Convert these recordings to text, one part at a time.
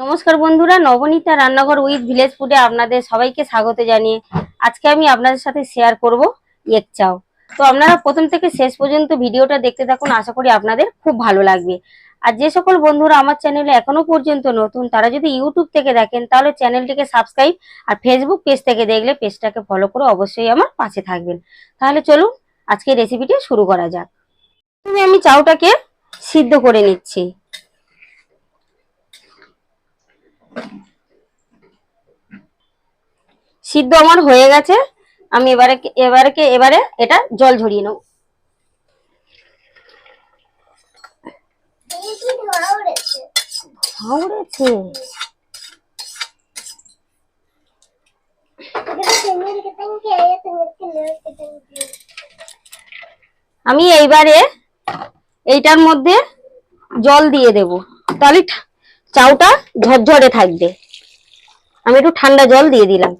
নমস্কার বন্ধুরা, নবনীতা রান্নাঘর উইথ ভিলেজ ফুডে আপনাদের সবাইকে স্বাগত জানিয়ে আজকে আমি আপনাদের সাথে শেয়ার করব এগ চাও। তো আপনারা প্রথম থেকে শেষ পর্যন্ত ভিডিওটা দেখতে থাকুন, আশা করি আপনাদের খুব ভালো লাগবে। আর যে সকল বন্ধুরা আমার চ্যানেলে এখনো পর্যন্ত নতুন, তারা যদি ইউটিউব থেকে দেখেন তাহলে চ্যানেলটিকে সাবস্ক্রাইব, আর ফেসবুক পেজ থেকে দেখলে পেজটাকে ফলো করে অবশ্যই আমার পাশে থাকবেন। তাহলে চলুন আজকে রেসিপিটি শুরু করা যাক। প্রথমে আমি চাউটাকে সিদ্ধ করে নিচ্ছি। সিদ্ধ আমার হয়ে গেছে। আমি এবারে এটা জল ঝরিয়ে নেব। আমি এইবারে এইটার মধ্যে জল দিয়ে দেব, তাহলে চাউটা ঝরঝরে থাকবে। আমি একটু ঠান্ডা জল দিয়ে দিলাম।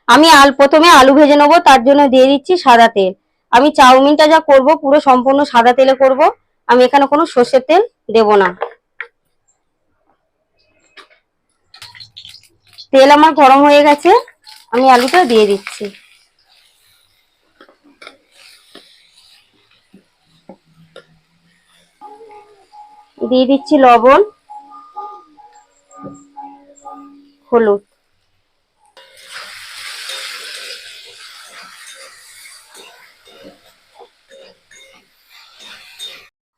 আমি প্রথমে আলু ভেজে নেবো, তার জন্য দিয়ে দিচ্ছি সাদা তেল। আমি চাউমিনটা যা করব পুরো সম্পূর্ণ সাদা তেলে করব, আমি এখানে কোনো সর্ষের তেল দেব না। তেল আমার গরম হয়ে গেছে, আমি আলুটা দিয়ে দিচ্ছি। দিয়ে দিচ্ছি লবণ, হলুদ।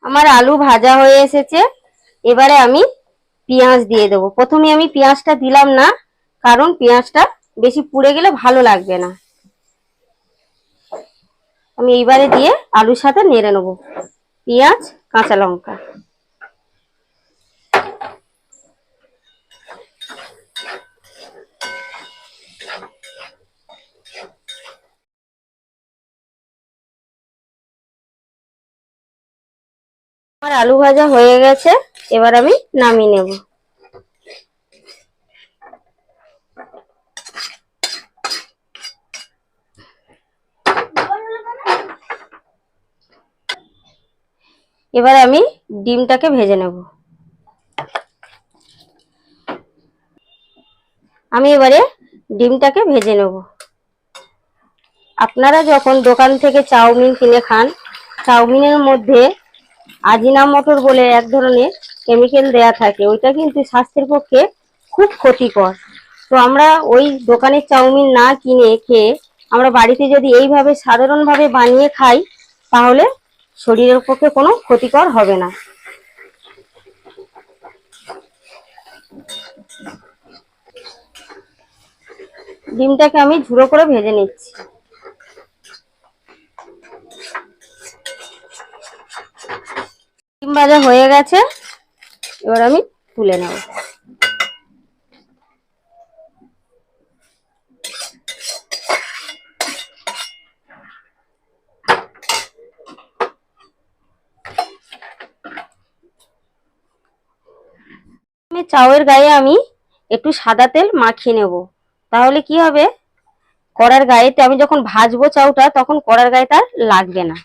আমার আলু ভাজা হয়ে এসেছে। এবারে আমি পেঁয়াজ দিয়ে দেবো। প্রথমে আমি পেঁয়াজটা দিলাম না, কারণ পেঁয়াজটা বেশি পুড়ে গেলে ভালো লাগবে না। আমি এইবারে দিয়ে আলুর সাথে নেড়ে নেবো পেঁয়াজ কাঁচা লঙ্কা। আমার আলু ভাজা হয়ে গেছে, এবার আমি নামিয়ে নেব। এবার আমি ডিমটাকে ভেজে নেব। আমি এবারে ডিমটাকে ভেজে নেব। আপনারা যখন দোকান থেকে চাউমিন কিনে খান, চাউমিনের মধ্যে আজিনামোটোর বলে এক ধরনের কেমিক্যাল দেয়া থাকে, ওইটা কিন্তু স্বাস্থ্যের পক্ষে খুব ক্ষতিকর। তো আমরা ওই দোকানের চাউমিন না কিনে খেয়ে আমরা বাড়িতে যদি এইভাবে সাধারণভাবে বানিয়ে খাই, তাহলে শরীরের পক্ষে কোনো ক্ষতিকর হবে না। ডিমটাকে আমি ঝুড়ো করে ভেজে নিচ্ছি। ডিম ভাজা হয়ে গেছে, এবার আমি তুলে নেব। চাউয়ের গায়ে আমি একটু সাদা তেল মাখিয়ে নেব, তাহলে কি হবে, কড়ার গায়েতে আমি যখন ভাজবো চাউটা তখন কড়ার গায়ে তার লাগবে না।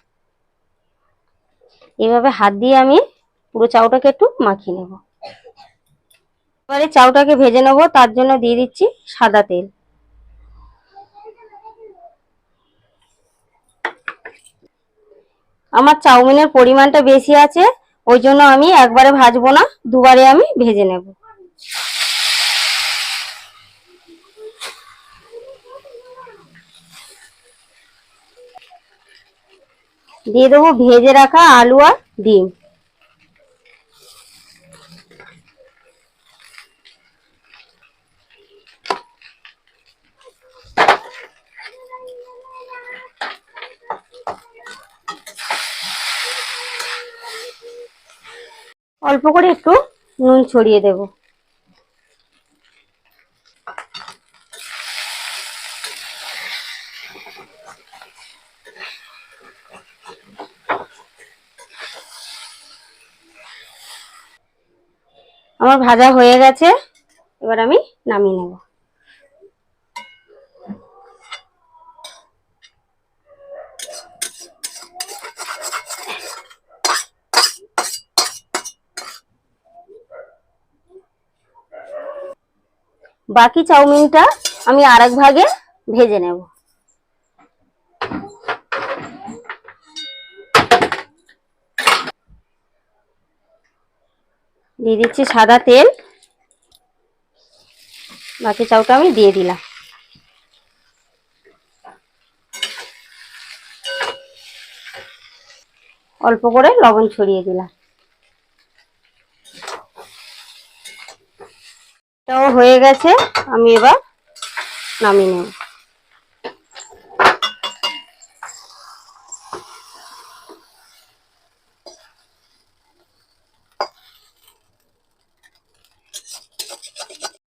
এভাবে হাত দিয়ে আমি পুরো চাউটাকে একটু মাখিয়ে নেব। এবারে চাউটাকে ভেজে নেব, তার জন্য দিয়ে দিচ্ছি সাদা তেল। আমার চাউমিনের পরিমাণটা বেশি আছে, ওই জন্য আমি একবারে ভাজবো না, দুবারে আমি ভেজে নেব। দিয়ে দেবো ভেজে রাখা আলু আর ডিম। অল্প করে একটু নুন ছড়িয়ে দেব। আমার ভাজা হয়ে গেছে, এবার আমি নামিয়ে নেব। বাকি চাউমিনটা আমি আরেক ভাগে ভেজে নেব। দিয়ে দিচ্ছি সাদা তেল, বাকি চাউটা আমি দিয়ে দিলাম। অল্প করে লবণ ছড়িয়ে দিলাম। এটাও হয়ে গেছে, আমি এবার নামিয়ে নেব।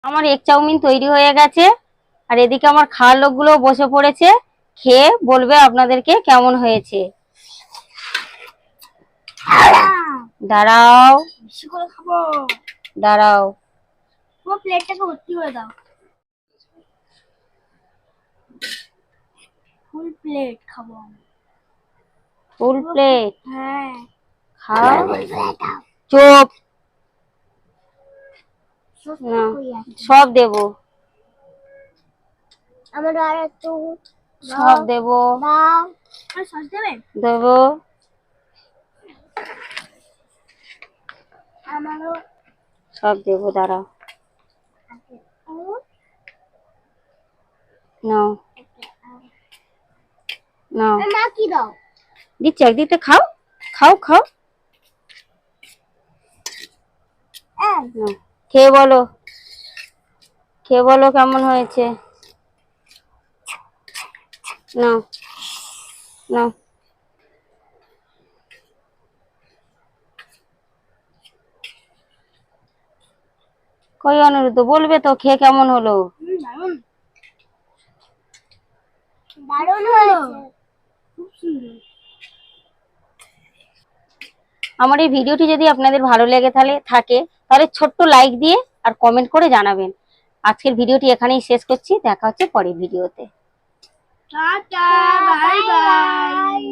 আমার এগ চাউমিন তৈরি হয়ে গেছে, আর এদিকে আমার খাওয়ার লোকগুলো বসে পড়েছে, খেয়ে বলবে আপনাদেরকে কেমন হয়েছে। দাঁড়াও বেশি করে খাবো। দাঁড়াও, পুরো প্লেটটাকে ভর্তি করে দাও। ফুল প্লেট খাবো আমি। Full plate? হ্যাঁ খাও। চুপ, না সব দেবো, আমার আর একটু সব দেবো, দাও। আর সস দেবে? দেবো। আমারও সব দেবো, দাঁড়াও। নাও নাও, মা কি দাও? দিচ্ছি, একদিকে খাও, খাও খাও। নাও, খেয়ে বলো, খেয়ে বলো কেমন হয়েছে। নাও নাও। কই অনুরোধ, বলবে তো খেয়ে কেমন হলো। দারুণ দারুণ হয়েছে, খুব সুন্দর। আমার এই ভিডিওটি যদি আপনাদের ভালো লেগে তাহলে ছোট্ট লাইক দিয়ে আর কমেন্ট করে জানাবেন। আজকের ভিডিওটি এখানেই শেষ করছি, দেখা হচ্ছে পরের ভিডিওতে। Tata, bye bye.